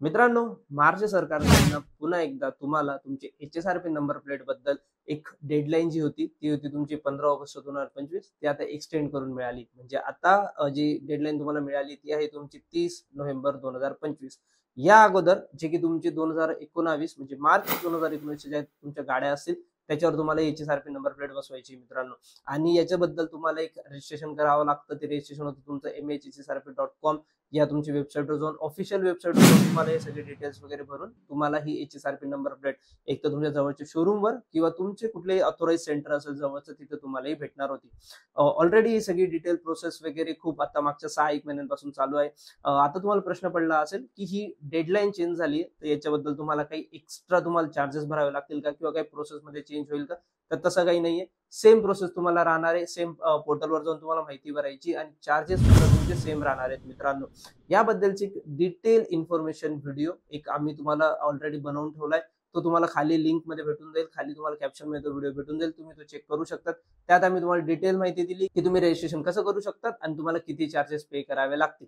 मित्रांनो, महाराष्ट्र सरकारने पुन्हा एकदा तुम्हाला तुमचे HSRP नंबर प्लेट बद्दल एक डेडलाईन जी होती ती होती तुमची 15 ऑगस्ट 2025. ती आता एक्सटेंड करून मिळाली. म्हणजे आता जी डेडलाईन तुम्हाला मिळाली ती आहे तुमची 30 नोव्हेंबर 2025. या अगोदर जे की तुमची 2019 म्हणजे मार्च 2019 ज्या तुमच्या गाड्या असतील त्याच्यावर तुम्हाला HSRP नंबर प्लेट बसवायची मित्रांनो. आणि याच्याबद्दल तुम्हाला एक रजिस्ट्रेशन करावं लागतं. ते रजिस्ट्रेशन होतं तुमचं mhsrp.com या तुमची वेबसाईटवर जाऊन, ऑफिशियल वेबसाईटवर जाऊन तुम्हाला हे सगळे डिटेल्स वगैरे भरून तुम्हाला ही HSRP नंबर प्लेट एक तर तुमच्या जवळच्या शोरूमवर किंवा तुमचे कुठलेही ऑथोराइज सेंटर असेल जवळचं तिथे तुम्हाला ही भेटणार होती. ऑलरेडी ही सगळी डिटेल प्रोसेस वगैरे खूप आता मागच्या 6-1 महिन्यांपासून चालू आहे. आता तुम्हाला प्रश्न पडला असेल की ही डेडलाईन चेंज झाली आहे, तर याच्याबद्दल तुम्हाला काही एक्स्ट्रा तुम्हाला चार्जेस भरावे लागतील का किंवा काही प्रोसेसमध्ये चेंज होईल का? तर तसं काही नाहीये. सेम प्रोसेस तुम्हाला राहणार आहे. सेम पोर्टलवर जाऊन तुम्हाला माहिती भरायची आणि चार्जेस सुद्धा तुमचे सेम राहणार आहेत मित्रांनो. याबद्दलची डिटेल इन्फॉर्मेशन व्हिडिओ एक आम्ही तुम्हाला ऑलरेडी बनवून ठेवलाय. तो तुम्हाला खाली लिंक मध्ये भेटून जाईल. खाली तुम्हाला कॅप्शन मध्ये तो व्हिडिओ भेटून जाईल. तुम्ही तो चेक करू शकता. त्यात आम्ही तुम्हाला डिटेल माहिती दिली की तुम्ही रजिस्ट्रेशन कसं करू शकता आणि तुम्हाला किती चार्जेस पे करावे लागतील.